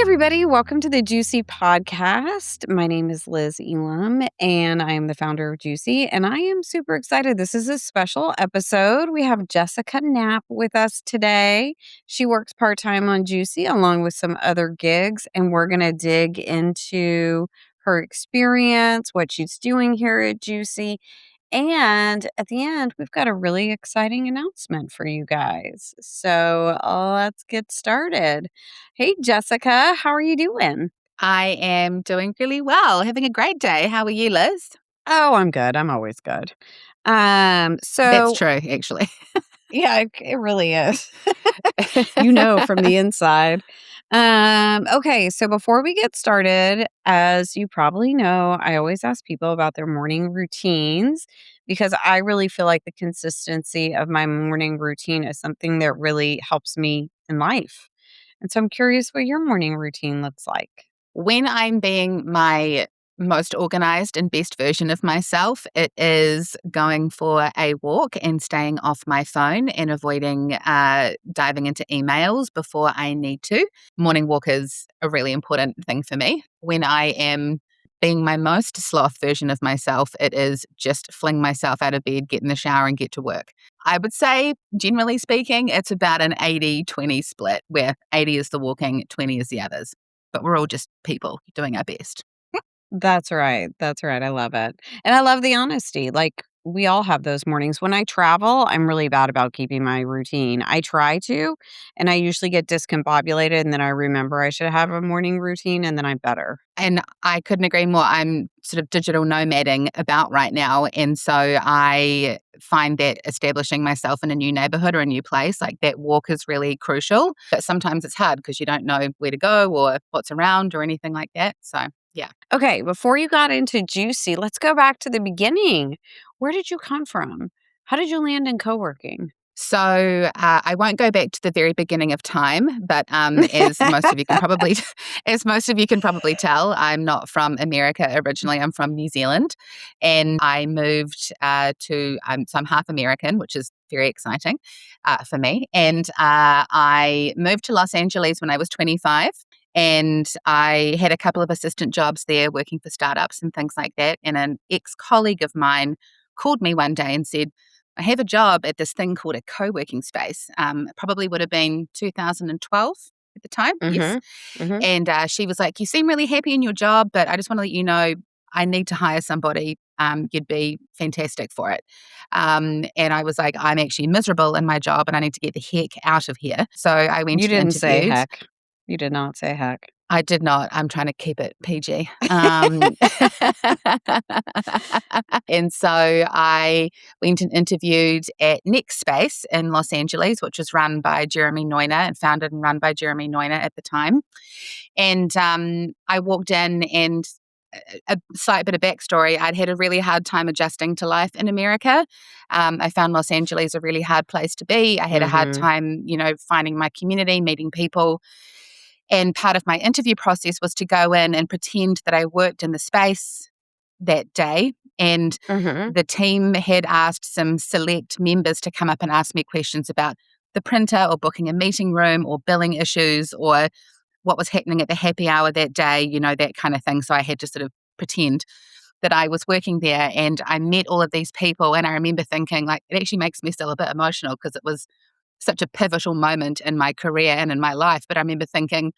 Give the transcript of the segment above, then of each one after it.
everybody. Welcome to the GCUC Podcast. My name is Liz Elam, and I am the founder of GCUC, and I am super excited. This is a special episode. We have Jessica Knapp with us today. She works part-time on GCUC along with some other gigs, and we're going to dig into her experience, what she's doing here at GCUC, and at the end, we've got a really exciting announcement for you guys. So let's get started. Hey, Jessica, how are you doing? I am doing really well, having a great day. How are you, Liz? Oh, I'm good. I'm always good. That's true, actually. Yeah, it really is. From the inside. Okay, so before we get started, as you probably know, I always ask people about their morning routines because I really feel like the consistency of my morning routine is something that really helps me in life. And so I'm curious what your morning routine looks like. When I'm being my most organized and best version of myself, it is going for a walk and staying off my phone and avoiding diving into emails before I need to. Morning walk is a really important thing for me. When I am being my most sloth version of myself, it is just fling myself out of bed, get in the shower, and get to work. I would say, generally speaking, it's about an 80-20 split, where 80 is the walking, 20 is the others. But we're all just people doing our best. That's right. That's right. I love it. And I love the honesty. Like, we all have those mornings. When I travel, I'm really bad about keeping my routine. I try to, and I usually get discombobulated, and then I remember I should have a morning routine, and then I'm better. And I couldn't agree more. I'm sort of digital nomading about right now. And so I find that establishing myself in a new neighborhood or a new place, like that walk is really crucial. But sometimes it's hard because you don't know where to go or what's around or anything like that. So, yeah. Okay, before you got into GCUC, let's go back to the beginning. Where did you come from? How did you land in coworking? So I won't go back to the very beginning of time, but as most of you can probably tell, I'm not from America originally. I'm from New Zealand, and I moved so I'm half American, which is very exciting for me. And I moved to Los Angeles when I was 25. And I had a couple of assistant jobs there working for startups and things like that. And an ex-colleague of mine called me one day and said, I have a job at this thing called a co-working space. It probably would have been 2012 at the time. Yes. Mm-hmm. And she was like, you seem really happy in your job, but I just want to let you know I need to hire somebody. You'd be fantastic for it. And I was like, I'm actually miserable in my job and I need to get the heck out of here. So I went You and didn't say interviewed. heck. You did not say heck. I did not. I'm trying to keep it PG. And so I went and interviewed at NextSpace in Los Angeles, which was run by Jeremy Neuner and founded and run by Jeremy Neuner at the time. And I walked in and a slight bit of backstory, I'd had a really hard time adjusting to life in America. I found Los Angeles a really hard place to be. I had a hard time, finding my community, meeting people. And part of my interview process was to go in and pretend that I worked in the space that day. And the team had asked some select members to come up and ask me questions about the printer or booking a meeting room or billing issues or what was happening at the happy hour that day, that kind of thing. So I had to sort of pretend that I was working there, and I met all of these people. And I remember thinking, like, it actually makes me still a bit emotional because it was such a pivotal moment in my career and in my life. But I remember thinking,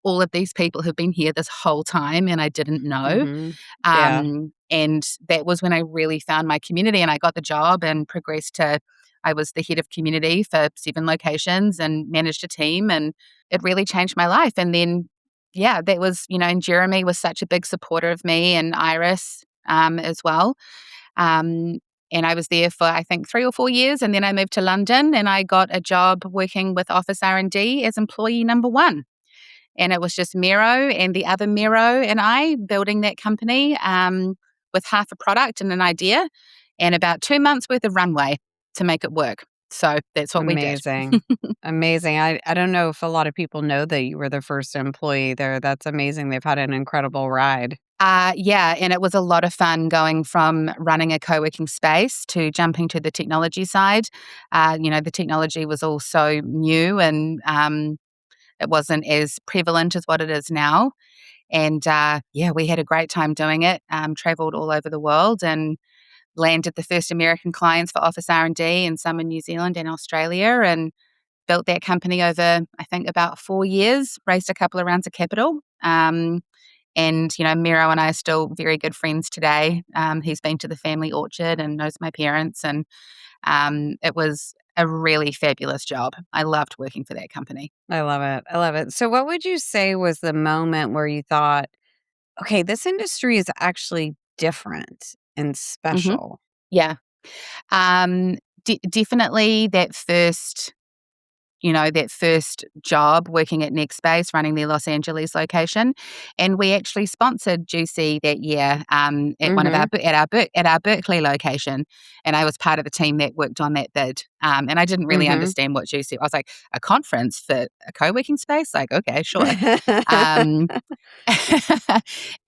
all of these people have been here this whole time and I didn't know. Yeah. And that was when I really found my community, and I got the job and progressed to, I was the head of community for 7 locations and managed a team, and it really changed my life. And then, that was, and Jeremy was such a big supporter of me, and Iris as well. And I was there for, I think, 3 or 4 years. And then I moved to London and I got a job working with OfficeRnD as employee number 1. And it was just Miro and the other Miro and I building that company with half a product and an idea and about 2 months worth of runway to make it work. So that's what we did. Amazing. I don't know if a lot of people know that you were the first employee there. That's amazing. They've had an incredible ride. And it was a lot of fun going from running a co-working space to jumping to the technology side. The technology was all so new and It wasn't as prevalent as what it is now. And we had a great time doing it, traveled all over the world and landed the first American clients for OfficeRnD and some in New Zealand and Australia, and built that company over, I think, about 4 years, raised a couple of rounds of capital. And, Miro and I are still very good friends today. He's been to the family orchard and knows my parents. And it was a really fabulous job. I loved working for that company. I love it. I love it. So, what would you say was the moment where you thought, okay, this industry is actually different and hmm special? Yeah. Definitely that first job working at NextSpace, running their Los Angeles location, and we actually sponsored Juicy that year at one of Mm-hmm. our Berkeley location, and I was part of the team that worked on that bid. And I didn't really Mm-hmm. understand what Juicy. I was like, a conference for a co-working space? Like, okay, sure. Um,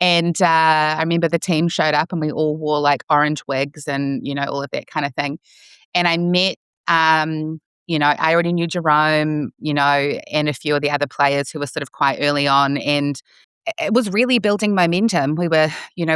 and I remember the team showed up, and we all wore like orange wigs and all of that kind of thing. And I met, I already knew Jerome, and a few of the other players who were sort of quite early on. And it was really building momentum. We were,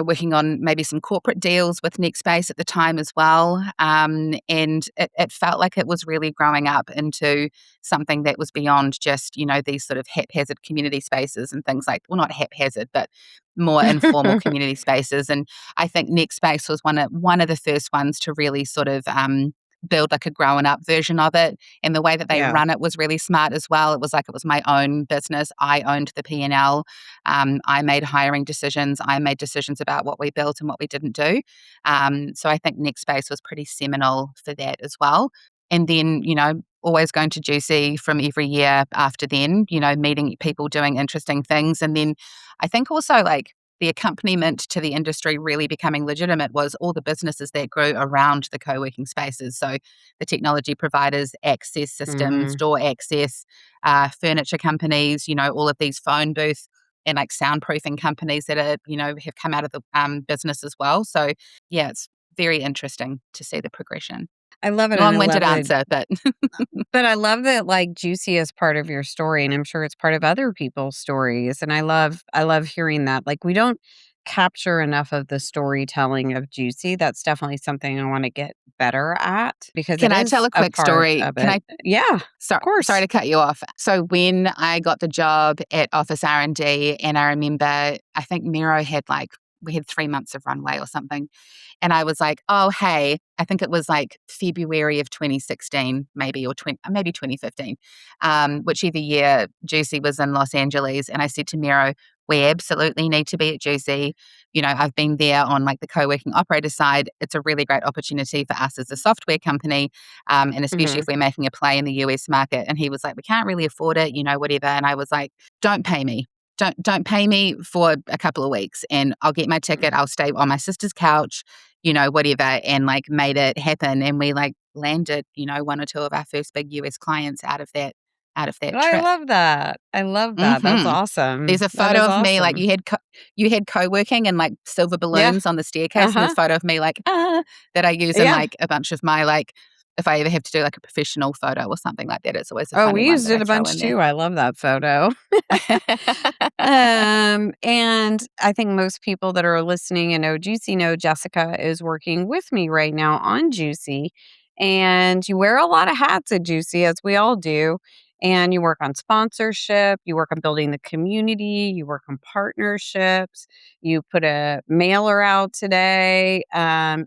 working on maybe some corporate deals with NextSpace at the time as well. And it felt like it was really growing up into something that was beyond just, these sort of haphazard community spaces and things like, well, not haphazard, but more informal community spaces. And I think NextSpace was one of the first ones to really sort of build like a grown up version of it. And the way that they Yeah. run it was really smart as well. It was like it was my own business. I owned the P&L. I made hiring decisions. I made decisions about what we built and what we didn't do. So I think NextSpace was pretty seminal for that as well. And then, always going to Juicy from every year after then, meeting people doing interesting things. And then I think also like the accompaniment to the industry really becoming legitimate was all the businesses that grew around the co-working spaces. So the technology providers, access systems, Mm-hmm. door access, furniture companies, all of these phone booth and like soundproofing companies that are, have come out of the business as well. So yeah, it's very interesting to see the progression. I love it, and I Long-winded love that. answer, but But I love that, like, Juicy is part of your story, and I'm sure it's part of other people's stories, and I love hearing that. Like, we don't capture enough of the storytelling of Juicy. That's definitely something I wanna get better at because can it I tell is a a quick part story? of Can it. I Yeah, of Sorry course. to cut you off. So when I got the job at OfficeRnD, and I remember I think Miro had we had 3 months of runway or something. And I was like, oh, hey, I think it was like February of 2016, maybe, or maybe 2015, whichever year Juicy was in Los Angeles. And I said to Miro, we absolutely need to be at Juicy. I've been there on like the co-working operator side. It's a really great opportunity for us as a software company, and especially if Mhm. we're making a play in the US market. And he was like, we can't really afford it, whatever. And I was like, don't pay me. Don't pay me for a couple of weeks, and I'll get my ticket. I'll stay on my sister's couch, whatever, and like made it happen. And we like landed, one or two of our first big US clients out of that I trip. love that. I love that. That's hmm There's awesome. a That photo is of me, like awesome. you had co-working and like silver Yeah. balloons on the staircase, and there's Uh-huh. a photo of me like that I use in Yeah. like a bunch of my like if I ever have to do like a professional photo or something like that, it's always a Oh, funny we one used that I it a throw bunch in there. too. I love that photo. And I think most people that are listening and know Juicy know Jessica is working with me right now on Juicy. And you wear a lot of hats at Juicy, as we all do. And you work on sponsorship, you work on building the community, you work on partnerships, you put a mailer out today. And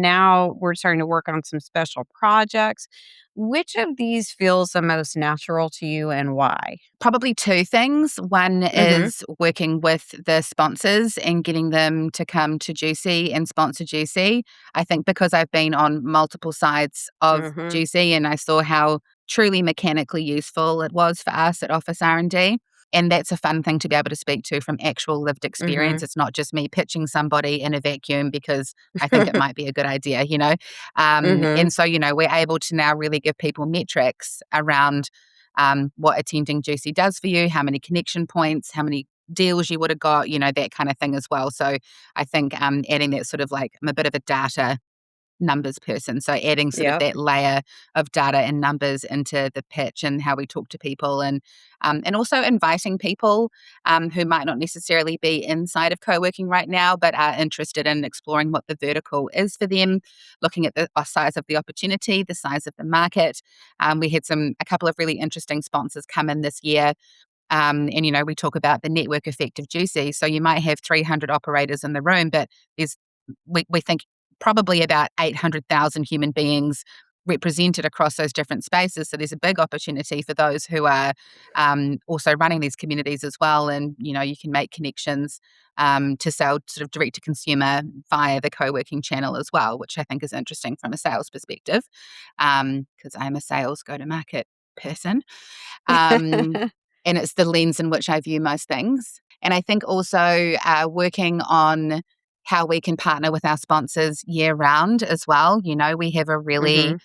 now we're starting to work on some special projects. Which of these feels the most natural to you and why? Probably two things. One Mhm. is working with the sponsors and getting them to come to Juicy and sponsor Juicy. I think because I've been on multiple sides of Mhm. Juicy and I saw how truly mechanically useful it was for us at OfficeRnD. And that's a fun thing to be able to speak to from actual lived experience. Mhm. It's not just me pitching somebody in a vacuum because I think it might be a good idea. Mhm. And so, we're able to now really give people metrics around what attending Juicy does for you, how many connection points, how many deals you would have got, that kind of thing as well. So I think adding that sort of like I'm a bit of a data numbers person. So adding sort of Yep. that layer of data and numbers into the pitch and how we talk to people, and also inviting people who might not necessarily be inside of co-working right now, but are interested in exploring what the vertical is for them, looking at the size of the opportunity, the size of the market. We had a couple of really interesting sponsors come in this year. And, we talk about the network effect of Juicy. So you might have 300 operators in the room, but we think probably about 800,000 human beings represented across those different spaces. So there's a big opportunity for those who are also running these communities as well. And, you can make connections to sell sort of direct to consumer via the co-working channel as well, which I think is interesting from a sales perspective, because I'm a sales go-to-market person. Um, and it's the lens in which I view most things. And I think also working on how we can partner with our sponsors year round as well. We have a really Mhm.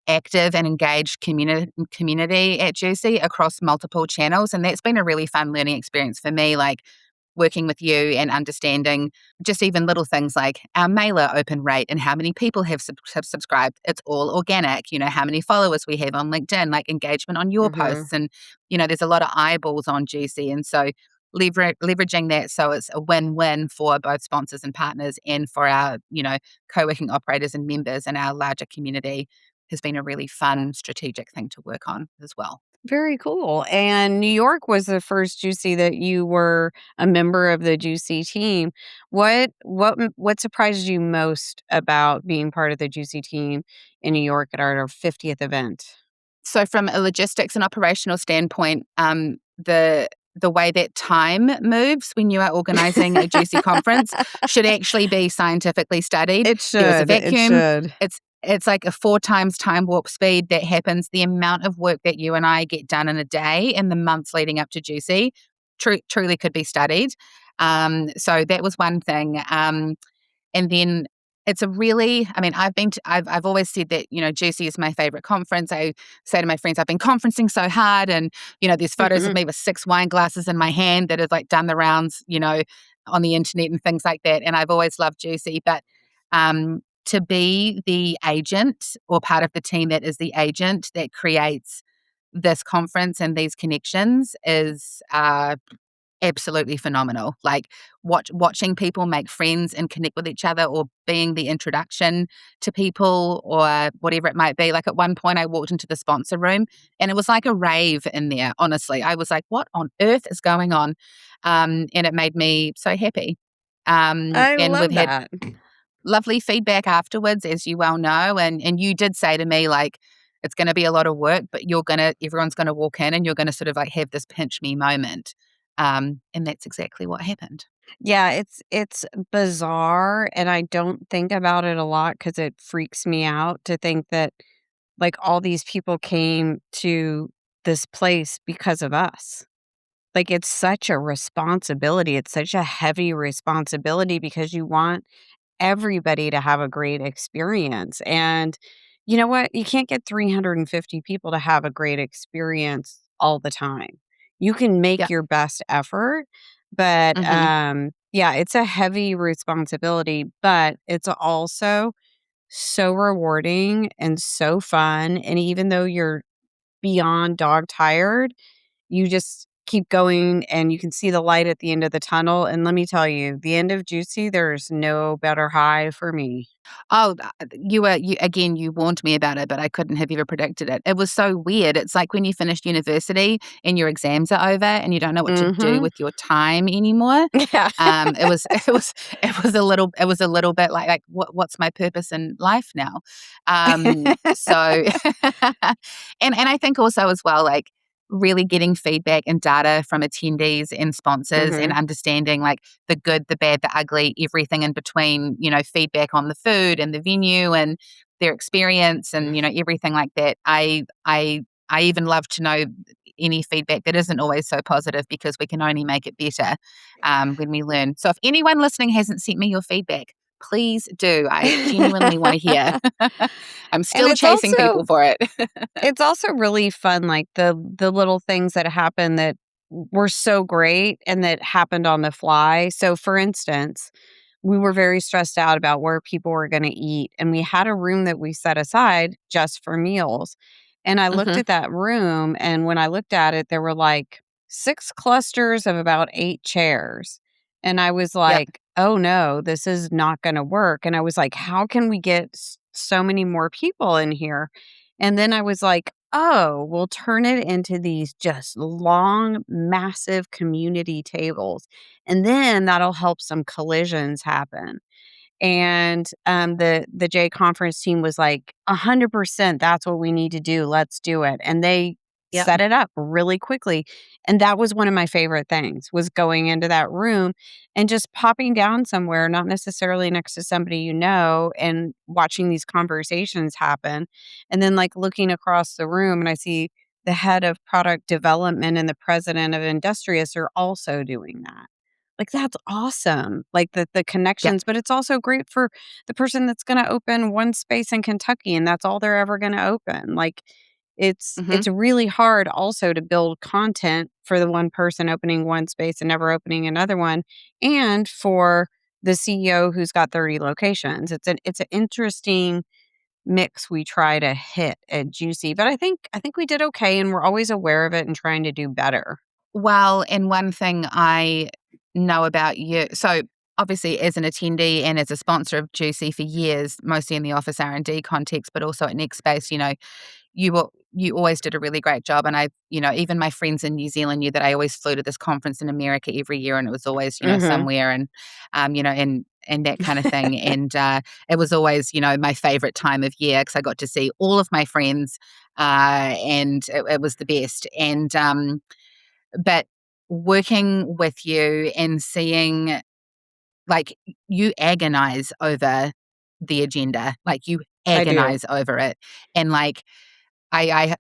active and engaged community at Juicy across multiple channels. And that's been a really fun learning experience for me, like working with you and understanding just even little things like our mailer open rate and how many people have subscribed. It's all organic. How many followers we have on LinkedIn, like engagement on your Mhm. posts. And, there's a lot of eyeballs on Juicy. And so leveraging that so it's a win-win for both sponsors and partners and for our, co-working operators and members and our larger community has been a really fun strategic thing to work on as well. Very cool. And New York was the first Juicy that you were a member of the Juicy team. What surprised you most about being part of the Juicy team in New York at our 50th event? So from a logistics and operational standpoint, the way that time moves when you are organizing a Juicy conference should actually be scientifically studied. It There is a should. It vacuum. should. It's like a 4 times time warp speed that happens. The amount of work that you and I get done in a day in the months leading up to Juicy truly could be studied. So that was one thing. And then it's a really, I mean, I've always said that, Juicy is my favorite conference. I say to my friends, I've been conferencing so hard. And, there's photos of me with 6 wine glasses in my hand that have like done the rounds, on the internet and things like that. And I've always loved Juicy. But to be the agent or part of the team that is the agent that creates this conference and these connections is absolutely phenomenal. Like watching people make friends and connect with each other, or being the introduction to people, or whatever it might be. Like at one point I walked into the sponsor room and it was like a rave in there. Honestly, I was like, what on earth is going on? And it made me so happy. I And we've love had that. lovely feedback afterwards, as you well know. And you did say to me, like, it's going to be a lot of work, but everyone's going to walk in and you're going to sort of like have this pinch me moment. And that's exactly what happened. Yeah, it's bizarre, and I don't think about it a lot because it freaks me out to think that, like, all these people came to this place because of us. Like, it's such a responsibility, it's such a heavy responsibility because you want everybody to have a great experience, and you know what? You can't get 350 people to have a great experience all the time. You can make Yeah. your best effort, but, Hmm. yeah, it's a heavy responsibility, but it's also so rewarding and so fun, and even though you're beyond dog tired, you just keep going and you can see the light at the end of the tunnel, and let me tell you, the end of Juicy, there's no better high for me. Oh, you warned me about it, but I couldn't have ever predicted it. It was so weird. It's like when you finished university and your exams are over and you don't know what to do Mhm. with your time anymore. Yeah. It was it was a little bit like what's my purpose in life now? So and I think also as well, like really getting feedback and data from attendees and sponsors and Mhm. understanding like the good, the bad, the ugly, everything in between, feedback on the food and the venue and their experience and, everything like that. I even love to know any feedback that isn't always so positive because we can only make it better when we learn. So if anyone listening hasn't sent me your feedback, please do. I genuinely want to hear. I'm And still chasing people for it. it's also really fun, like, the little things that happen that were so great and that happened on the fly. So, for instance, we were very stressed out about where people were going to eat. And we had a room that we set aside just for meals. And I looked Mhm. at that room, and when I looked at it, there were like 6 clusters of about 8 chairs. And I was Yep. like, "Oh no, this is not gonna work." And I was like, "How can we get so many more people in here?" And then I was like, "Oh, we'll turn it into these just long, massive community tables. And then that'll help some collisions happen." And, the J conference team was like, "100%, that's what we need to do, let's do it." And they Yep. set it up really quickly, and that was one of my favorite things, was going into that room and just popping down somewhere, not necessarily next to somebody you know, and watching these conversations happen, and then, like, looking across the room, and I see the head of product development and the president of Industrious are also doing that. Like, that's awesome, like, the Yep. connections, but it's also great for the person that's gonna open one space in Kentucky, and that's all they're ever gonna open. Like, Mhm. it's really hard also to build content for the one person opening one space and never opening another one, and for the CEO who's got 30 locations. It's an interesting mix we try to hit at Juicy, but I think we did okay, and we're always aware of it and trying to do better. Well, and one thing I know about you, so obviously as an attendee and as a sponsor of Juicy for years, mostly in the OfficeRnD context, but also at NextSpace, you always did a really great job. And even my friends in New Zealand knew that I always flew to this conference in America every year, and it was always, Mhm. somewhere and that kind of thing. And it was always, my favorite time of year because I got to see all of my friends, and it was the best. And but working with you and seeing, like, you agonize over the agenda, like, you I do. agonize over it, and, like, I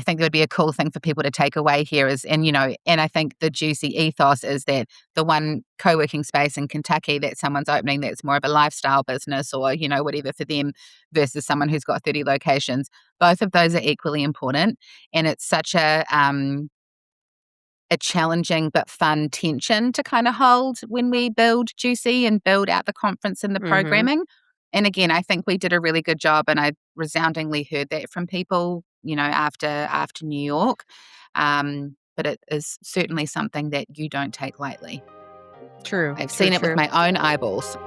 think it would be a cool thing for people to take away here is and I think the Juicy ethos is that the one co-working space in Kentucky that someone's opening that's more of a lifestyle business or, whatever for them versus someone who's got 30 locations, both of those are equally important, and it's such a challenging but fun tension to kind of hold when we build Juicy and build out the conference and the Mhm. programming. And again, I think we did a really good job, and I resoundingly heard that from people, after New York. But it is certainly something that you don't take lightly. True, I've true, seen it with true. my own eyeballs.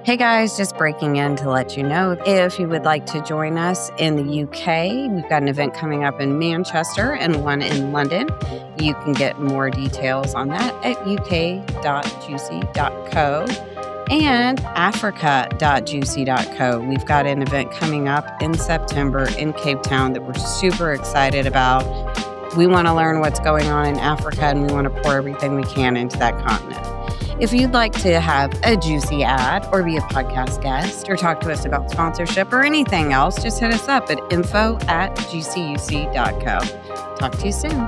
Hey guys, just breaking in to let you know if you would like to join us in the UK, we've got an event coming up in Manchester and one in London. You can get more details on that at uk.juicy.co and africa.juicy.co. We've got an event coming up in September in Cape Town that we're super excited about. We want to learn what's going on in Africa, and we want to pour everything we can into that continent. If you'd like to have a Juicy ad or be a podcast guest or talk to us about sponsorship or anything else, just hit us up at info@gcuc.co. Talk to you soon.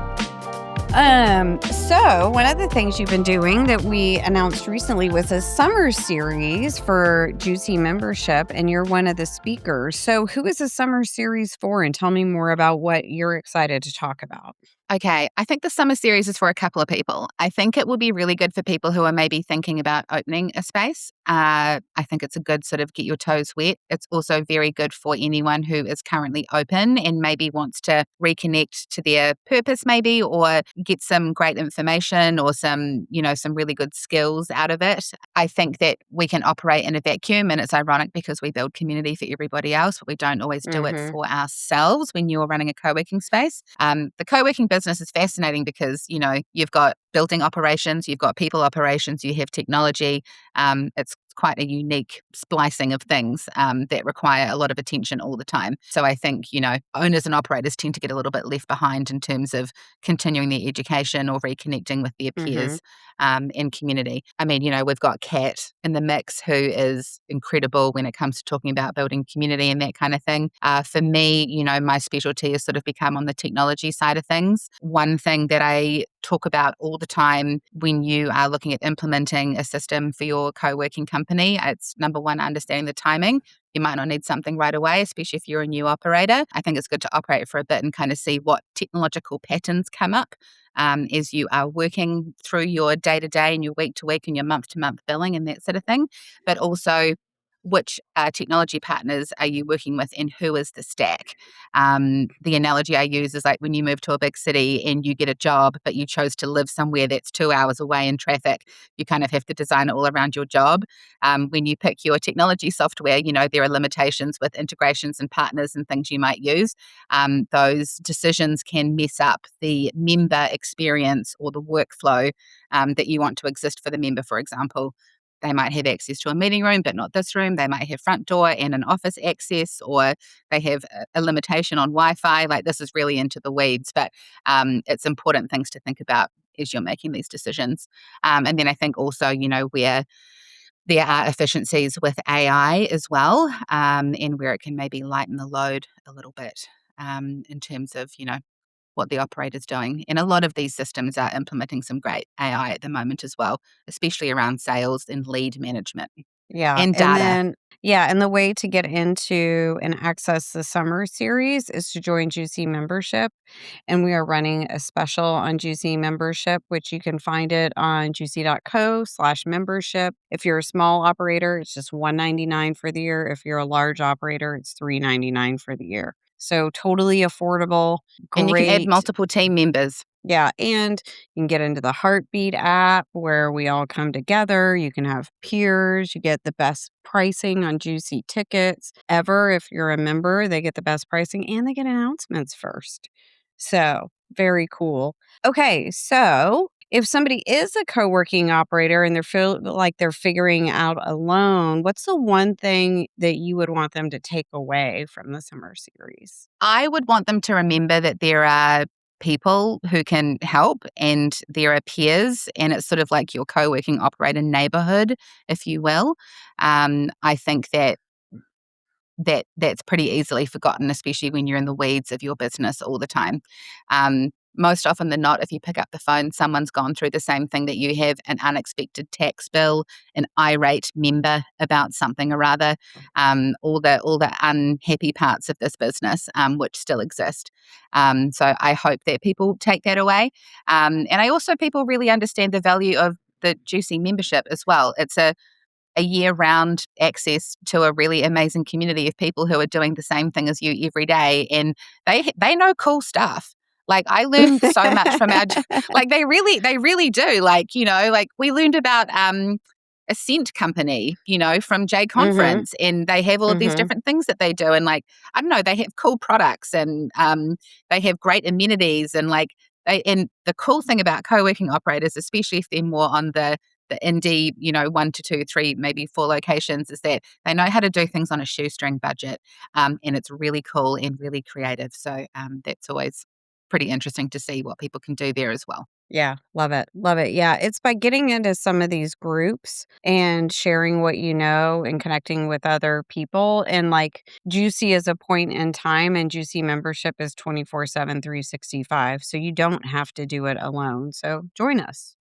So one of the things you've been doing that we announced recently was a summer series for Juicy membership, and you're one of the speakers. So who is the summer series for? And tell me more about what you're excited to talk about. Okay, I think the summer series is for a couple of people. I think it will be really good for people who are maybe thinking about opening a space. I think it's a good sort of get your toes wet. It's also very good for anyone who is currently open and maybe wants to reconnect to their purpose, maybe, or get some great information or some really good skills out of it. I think that we can operate in a vacuum, and it's ironic because we build community for everybody else, but we don't always do it Mm-hmm. for ourselves when you're running a co-working space. The co-working business is fascinating because, you've got building operations, you've got people operations, you have technology. It's quite a unique splicing of things that require a lot of attention all the time. So I think, owners and operators tend to get a little bit left behind in terms of continuing their education or reconnecting with their Mm-hmm. peers in community. I mean, we've got Kat in the mix who is incredible when it comes to talking about building community and that kind of thing. For me, my specialty has sort of become on the technology side of things. One thing that I talk about all the time when you are looking at implementing a system for your co-working company. It's number one, understanding the timing. You might not need something right away, especially if you're a new operator. I think it's good to operate for a bit and kind of see what technological patterns come up as you are working through your day-to-day and your week-to-week and your month-to-month billing and that sort of thing. But also, which technology partners are you working with and who is the stack? The analogy I use is like when you move to a big city and you get a job, but you chose to live somewhere that's 2 hours away in traffic, you kind of have to design it all around your job. When you pick your technology software, there are limitations with integrations and partners and things you might use. Those decisions can mess up the member experience or the workflow that you want to exist for the member, for example. They might have access to a meeting room, but not this room. They might have front door and an office access, or they have a limitation on Wi-Fi. Like, this is really into the weeds, but it's important things to think about as you're making these decisions. And then I think also, where there are efficiencies with AI as well, and where it can maybe lighten the load a little bit in terms of, what the operator's doing. And a lot of these systems are implementing some great AI at the moment as well, especially around sales and lead management Yeah. and And data. then, and the way to get into and access the summer series is to join GC membership. And we are running a special on GC membership, which you can find it on juicy.co/membership. If you're a small operator, it's just $199 for the year. If you're a large operator, it's $399 for the year. So totally affordable, And you can add great. multiple team members. Yeah, and you can get into the Heartbeat app where we all come together. You can have peers. You get the best pricing on Juicy tickets ever. If you're a member, they get the best pricing and they get announcements first. So, very cool. Okay, so if somebody is a co-working operator and they feel like they're figuring out alone, what's the one thing that you would want them to take away from the summer series? I would want them to remember that there are people who can help and there are peers, and it's sort of like your co-working operator neighborhood, if you will. I think that's pretty easily forgotten, especially when you're in the weeds of your business all the time. Most often than not, if you pick up the phone, someone's gone through the same thing that you have: an unexpected tax bill, an irate member about something or other, all the unhappy parts of this business, which still exist. So I hope that people take that away, and I also people really understand the value of the Juicy membership as well. It's a year-round access to a really amazing community of people who are doing the same thing as you every day, and they know cool stuff. Like, I learned so much from our like, they really do. Like, like we learned about a scent company, from J Mhm. Conference, and they have all of these Mhm. different things that they do, and like, I don't know, they have cool products, and they have great amenities, and like and the cool thing about co-working operators, especially if they're more on the indie, 1 to 2, 3, maybe 4 locations, is that they know how to do things on a shoestring budget. And it's really cool and really creative. So that's always pretty interesting to see what people can do there as well. Yeah, love it. Love it. Yeah, it's by getting into some of these groups and sharing what you know and connecting with other people. And like Juicy is a point in time, and Juicy membership is 24/7, 365. So you don't have to do it alone. So join us.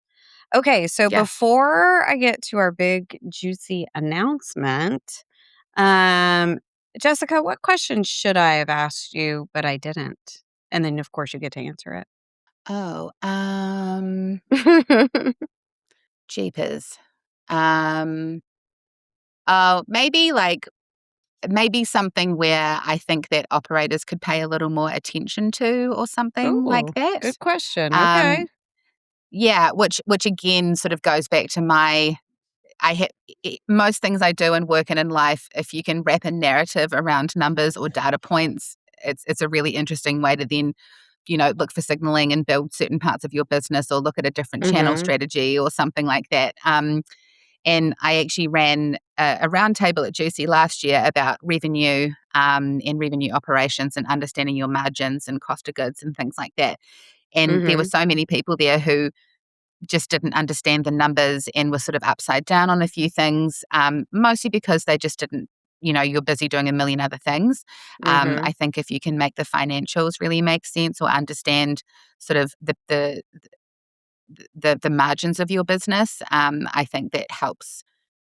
Okay, so Yeah. before I get to our big Juicy announcement, um, Jessica, what question should I have asked you, but I didn't? And then, of course, you get to answer Oh, it. jeepers. Um, maybe something where I think that operators could pay a little more attention to, or something like Ooh, that. good question. Okay. Um, yeah, which again sort of goes back to my I ha- most things I do and work in life, if you can wrap a narrative around numbers or data points, it's a really interesting way to then, look for signaling and build certain parts of your business, or look at a different channel Mhm. strategy or something like that. And I actually ran a roundtable at Juicy last year about revenue, and revenue operations, and understanding your margins and cost of goods and things like that. And there were Mhm. so many people there who just didn't understand the numbers and were sort of upside down on a few things, mostly because they just didn't, you're busy doing a million other things. Mhm. I think if you can make the financials really make sense, or understand sort of the the margins of your business, I think that helps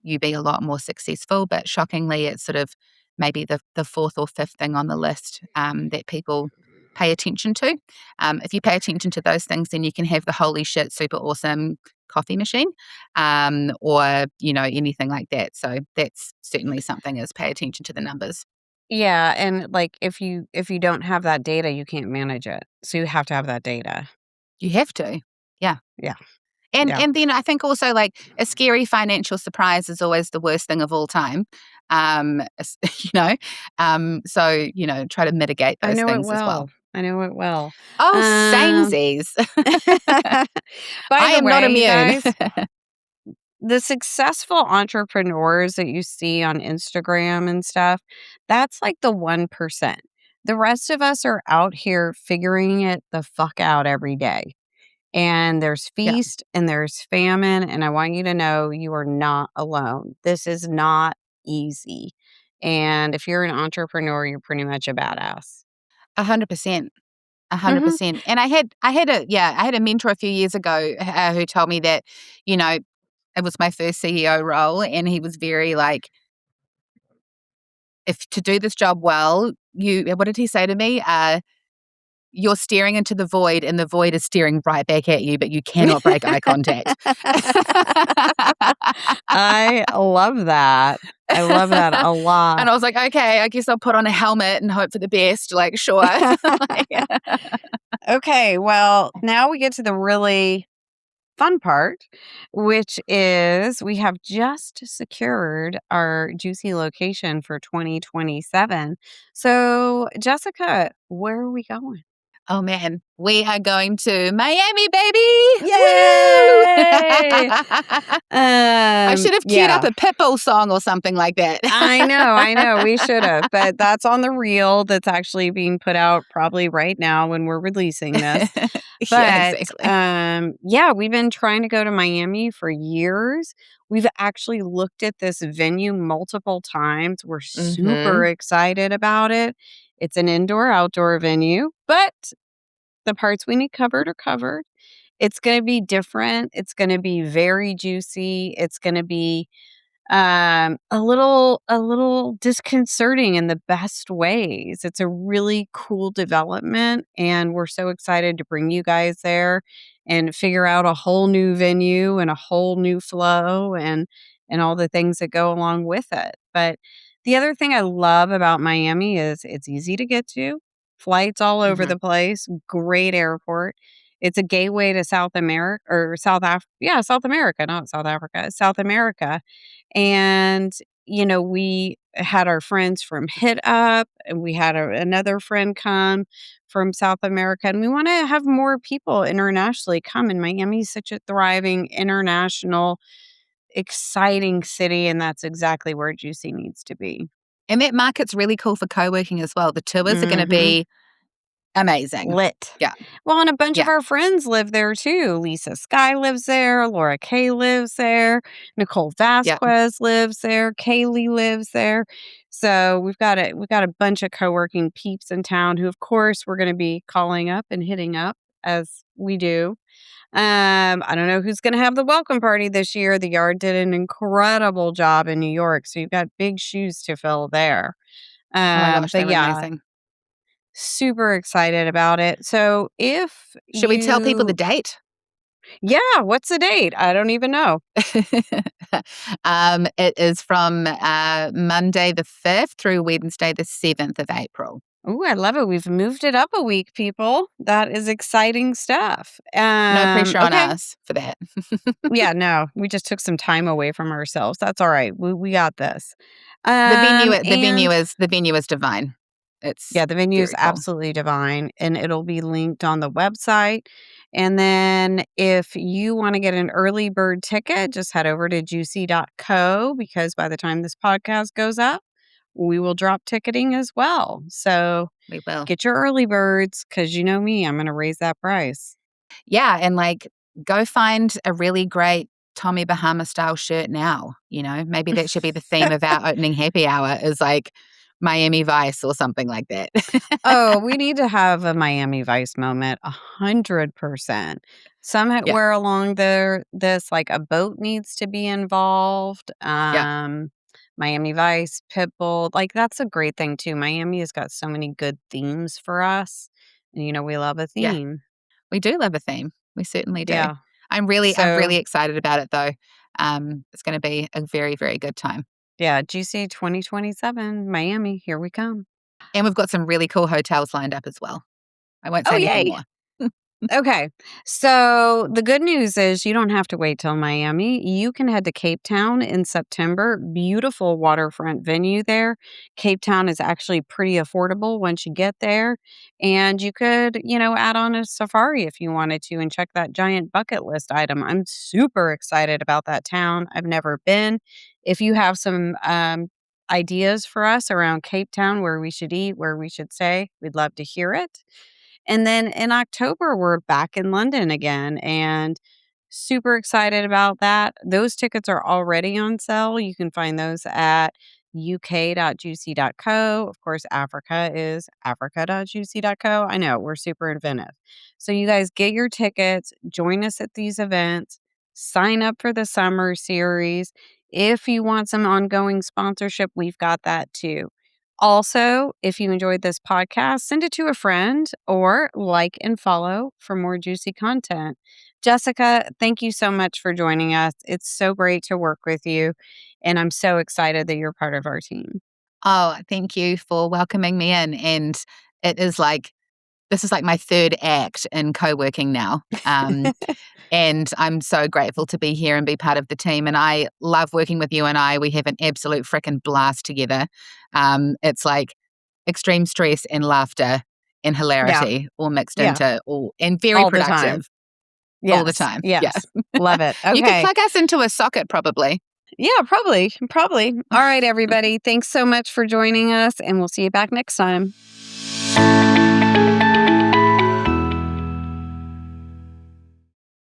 you be a lot more successful. But shockingly, it's sort of maybe the fourth or fifth thing on the list that people pay attention to. If you pay attention to those things, then you can have the holy shit, super awesome coffee machine, or anything like that. So that's certainly something, is pay attention to the numbers. Yeah, and, like, if you don't have that data, you can't manage it. So you have to have that data. You have to, yeah. Yeah, And yeah. and then I think also, like, a scary financial surprise is always the worst thing of all time. You know, so try to mitigate I those know it things as well. well. I know it well. Oh, Um, samesies. by I the am not way, you immune. guys, the successful entrepreneurs that you see on Instagram and stuff, that's like the 1%. The rest of us are out here figuring it the fuck out every day. And there's Yeah, feast and there's famine. And I want you to know you are not alone. This is not easy. And if you're an entrepreneur, you're pretty much a badass. 100%. Hmm. 100%. And I had a mentor a few years ago who told me that, you know, it was my first CEO role, and he was very like, if to do this job well, what did he say to me? You're staring into the void, and the void is staring right back at you, but you cannot break eye contact. I love that. I love that a lot. And I was like, okay, I guess I'll put on a helmet and hope for the best. Like, sure. Like, Okay, well, now we get to the really fun part, which is we have just secured our juicy location for 2027. So, Jessica, where are we going? oh man, we are going to Miami, baby. Woo! Yay! I should have queued up Yeah. a Pitbull song or something like that. I know, we should have, but that's on the reel that's actually being put out probably right now when we're releasing this. Yeah, But, exactly. yeah, we've been trying to go to Miami for years. We've actually looked at this venue multiple times. We're super Hmm. excited about it. It's an indoor-outdoor venue, but the parts we need covered are covered. It's gonna be different. It's gonna be very juicy. It's gonna be a little disconcerting in the best ways. It's a really cool development, and we're so excited to bring you guys there and figure out a whole new venue and a whole new flow and all the things that go along with it. But the other thing I love about Miami is it's easy to get to. Flights all over Hmm. the place, great airport. It's a gateway to South America or South America, not South Africa, South America. And, we had our friends from Hit Up, and we had another friend come from South America, and we want to have more people internationally come. And Miami is such a thriving, international, exciting city, and that's exactly where Juicy needs to be. And that market's really cool for co-working as well. The tours are going to Hmm. be amazing. Lit. Yeah. Well, and a bunch of Yeah. our friends live there too. Lisa Sky lives there. Laura Kay lives there. Nicole Yeah. Vasquez lives there. Kaylee lives there. So we've got a bunch of co-working peeps in town who, of course, we're going to be calling up and hitting up as we do. I don't know who's going to have the welcome party this year. The Yard did an incredible job in New York, so you've got big shoes to fill there. Oh my gosh, they But were yeah, amazing. super excited about it. So if Should we tell people the you date? yeah, what's the date? I don't even know. It is from Monday the 5th through Wednesday the 7th of April. Ooh, I love it. We've moved it up a week, people. That is exciting stuff. No pressure on Okay. us for that. Yeah, no, we just took some time away from ourselves. That's all right. We got this. The venue the venue And is the venue is divine. It's yeah, the venue is very cool. absolutely divine, and it'll be linked on the website. And then if you want to get an early bird ticket, just head over to juicy.co because by the time this podcast goes up, we will drop ticketing as well. So We will. get your early birds because you know me, I'm going to raise that price. Yeah, and like go find a really great Tommy Bahama style shirt now. Maybe that should be the theme of our opening happy hour is like Miami Vice or something like that. Oh, we need to have a Miami Vice moment, 100%. Yeah. Somewhere along there, this like a boat needs to be involved. Yeah. Miami Vice, Pitbull, like that's a great thing too. Miami has got so many good themes for us, and we love a Yeah. theme. We do love a theme. We certainly do. Yeah. I'm So really excited about it though. It's going to be a very, very good time. yeah, GC 2027, Miami, here we come. And we've got some really cool hotels lined up as well. I won't Oh, say anything yay. more. Okay. So the good news is you don't have to wait till Miami. You can head to Cape Town in September. Beautiful waterfront venue there. Cape Town is actually pretty affordable once you get there. And you could, add on a safari if you wanted to and check that giant bucket list item. I'm super excited about that town. I've never been. If you have some ideas for us around Cape Town, where we should eat, where we should stay, we'd love to hear it. And then in October, we're back in London again and super excited about that. Those tickets are already on sale. You can find those at uk.juicy.co. Of course, Africa is africa.juicy.co. I know, we're super inventive. So you guys get your tickets, join us at these events, sign up for the summer series. If you want some ongoing sponsorship, we've got that too. Also, if you enjoyed this podcast, send it to a friend or like and follow for more juicy content. Jessica, thank you so much for joining us. It's so great to work with you, and I'm so excited that you're part of our team. Oh, thank you for welcoming me in. And it is like, this is like my third act in co-working now. And I'm so grateful to be here and be part of the team. And I love working with you and we have an absolute freaking blast together. It's like extreme stress and laughter and Yeah, hilarity all mixed yeah, into and very all the time. productive all the Yes, time. Yeah. yes. Love it. You could Okay. plug us into a socket probably. Yeah, probably. All right, everybody. Thanks so much for joining us, and we'll see you back next time.